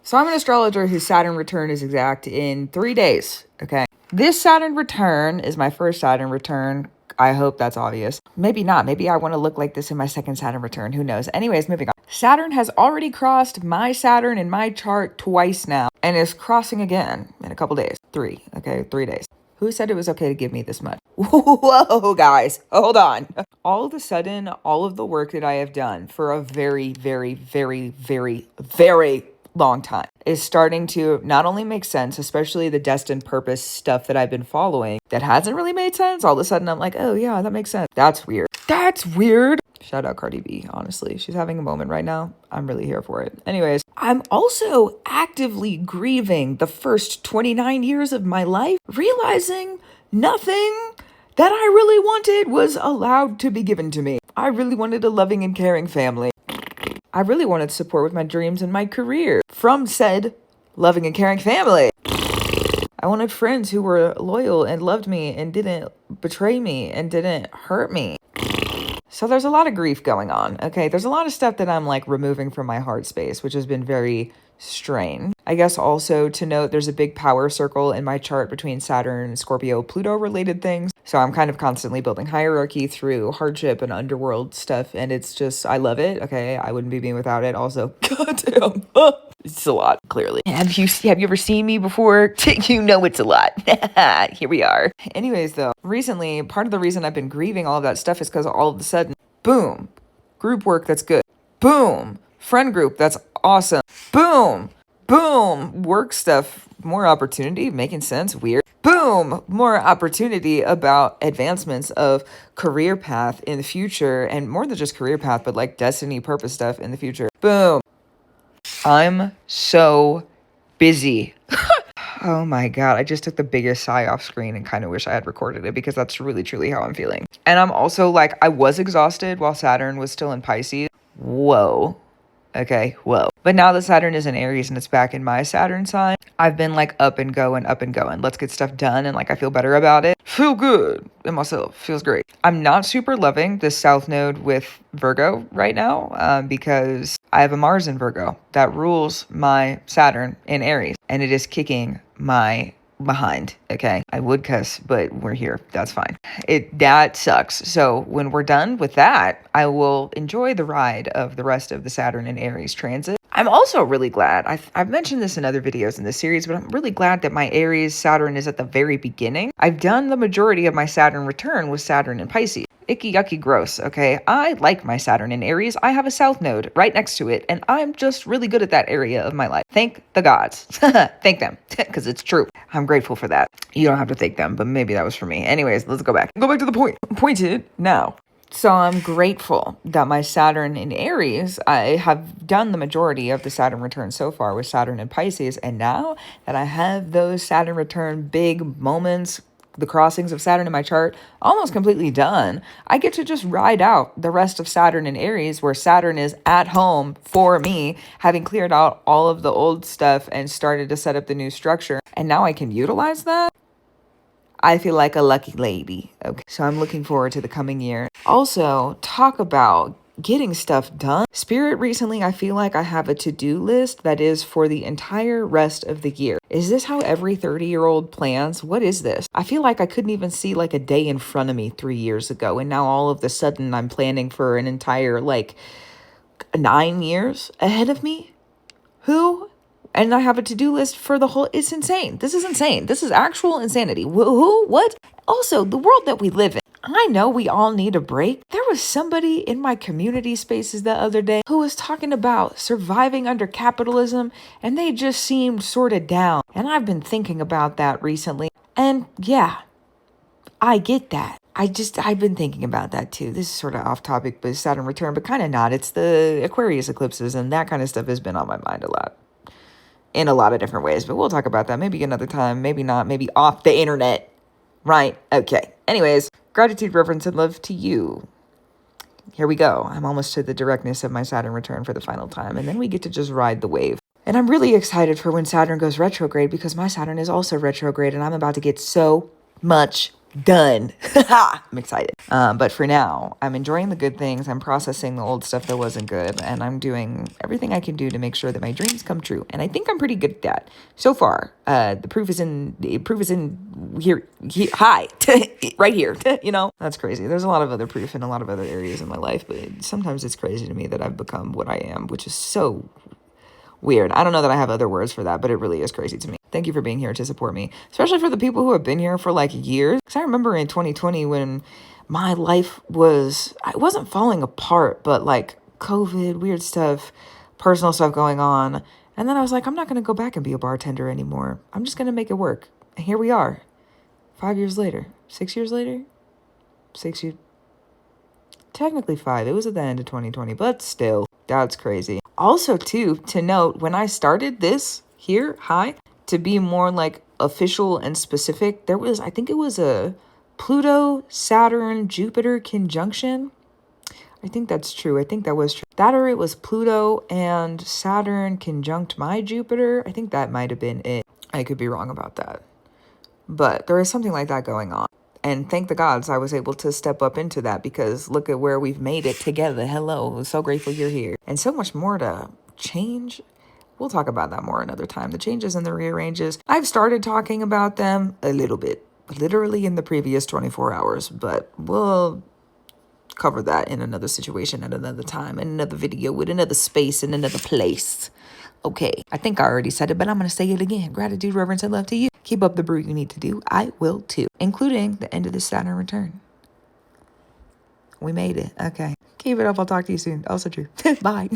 So I'm an astrologer whose Saturn return is exact in 3 days, okay? This Saturn return is my first Saturn return. I hope that's obvious. Maybe not. Maybe I want to look like this in my second Saturn return. Who knows? Anyways, moving on. Saturn has already crossed my Saturn in my chart twice now and is crossing again in a couple days. 3 days. Who said it was okay to give me this much? Whoa, guys, hold on. All of a sudden, all of the work that I have done for a very, very, very, very, very long time is starting to not only make sense, especially the destined purpose stuff that I've been following that hasn't really made sense. All of a sudden, I'm like, oh yeah, that makes sense. That's weird. That's weird. Shout out Cardi B, honestly. She's having a moment right now. I'm really here for it. Anyways, I'm also actively grieving the first 29 years of my life, realizing nothing that I really wanted was allowed to be given to me. I really wanted a loving and caring family. I really wanted support with my dreams and my career from said loving and caring family. I wanted friends who were loyal and loved me and didn't betray me and didn't hurt me. So there's a lot of grief going on, okay? There's a lot of stuff that I'm like removing from my heart space, which has been very strange. I guess also to note there's a big power circle in my chart between Saturn and Scorpio, Pluto related things. So I'm kind of constantly building hierarchy through hardship and underworld stuff. And it's just, I love it. Okay. I wouldn't be me without it. Also, goddamn, it's a lot, clearly. Have you ever seen me before? You know it's a lot. Here we are. Anyways, though, recently, part of the reason I've been grieving all of that stuff is because all of a sudden, boom, group work that's good. Boom, friend group that's awesome. Boom, boom, work stuff, more opportunity, making sense, weird. Boom, more opportunity about advancements of career path in the future, and more than just career path, but like destiny, purpose stuff in the future. Boom. I'm so busy. Oh my God, I just took the biggest sigh off screen and kind of wish I had recorded it because that's really, truly how I'm feeling. And I'm also like, I was exhausted while Saturn was still in Pisces. Whoa. Okay, whoa. But now that Saturn is in Aries and it's back in my Saturn sign, I've been like up and going. Let's get stuff done. And like, I feel better about it. Feel good in myself. Feels great. I'm not super loving this South Node with Virgo right now because I have a Mars in Virgo that rules my Saturn in Aries. And it is kicking my behind. Okay, I would cuss, but we're here. That's fine. That sucks. So when we're done with that, I will enjoy the ride of the rest of the Saturn and Aries transit. I'm also really glad, I've mentioned this in other videos in this series, but I'm really glad that my Aries Saturn is at the very beginning. I've done the majority of my Saturn return with Saturn and Pisces. Icky, yucky, gross, okay? I like my Saturn in Aries. I have a South Node right next to it, and I'm just really good at that area of my life. Thank the gods. Thank them, because it's true. I'm grateful for that. You don't have to thank them, but maybe that was for me. Anyways, let's go back. Go back to the point. Pointed now. So I'm grateful that my Saturn in Aries, I have done the majority of the Saturn return so far with Saturn in Pisces, and now that I have those Saturn return big moments, the crossings of Saturn in my chart almost completely done, I get to just ride out the rest of Saturn in Aries where Saturn is at home for me, having cleared out all of the old stuff and started to set up the new structure. And now I can utilize that. I feel like a lucky lady. Okay, so I'm looking forward to the coming year. Also, talk about getting stuff done. Spirit, recently, I feel like I have a to-do list that is for the entire rest of the year. Is this how every 30-year-old plans? What is this? I feel like I couldn't even see like a day in front of me 3 years ago. And now all of a sudden I'm planning for an entire like 9 years ahead of me. Who? And I have a to-do list for the whole, it's insane. This is insane. This is actual insanity. Who? What? Also, the world that we live in. I know we all need a break. There was somebody in my community spaces the other day who was talking about surviving under capitalism, and they just seemed sort of down. And I've been thinking about that recently. And yeah, I get that. I've been thinking about that too. This is sort of off topic, but Saturn return, but kind of not. It's the Aquarius eclipses and that kind of stuff has been on my mind a lot. In a lot of different ways, but we'll talk about that maybe another time, maybe not, maybe off the internet. Right? Okay. Anyways, gratitude, reverence, and love to you. Here we go. I'm almost to the directness of my Saturn return for the final time, and then we get to just ride the wave. And I'm really excited for when Saturn goes retrograde because my Saturn is also retrograde, and I'm about to get so much Done. I'm excited. But for now, I'm enjoying the good things. I'm processing the old stuff that wasn't good. And I'm doing everything I can do to make sure that my dreams come true. And I think I'm pretty good at that so far. The proof is in here hi, right here. That's crazy. There's a lot of other proof in a lot of other areas in my life. But sometimes it's crazy to me that I've become what I am, which is so weird. I don't know that I have other words for that, but it really is crazy to me. Thank you for being here to support me, especially for the people who have been here for like years. Because I remember in 2020 when my life I wasn't falling apart, but like COVID, weird stuff, personal stuff going on. And then I was like, I'm not going to go back and be a bartender anymore. I'm just going to make it work. And here we are, 5 years later, 6 years later, 6 years, technically 5. It was at the end of 2020, but still, that's crazy. Also, too, to note, when I started this here, to be more like official and specific, I think it was a Pluto, Saturn, Jupiter conjunction. I think that's true. I think that was true. That or it was Pluto and Saturn conjunct my Jupiter. I think that might have been it. I could be wrong about that. But there is something like that going on. And thank the gods I was able to step up into that, because look at where we've made it together. Hello. So grateful you're here. And so much more to change. We'll talk about that more another time. The changes and the rearranges. I've started talking about them a little bit, literally in the previous 24 hours, but we'll cover that in another situation at another time, in another video, with another space, in another place. Okay, I think I already said it, but I'm going to say it again. Gratitude, reverence, and love to you. Keep up the brew you need to do. I will too, including the end of the Saturn return. We made it. Okay. Keep it up. I'll talk to you soon. Also true. Bye.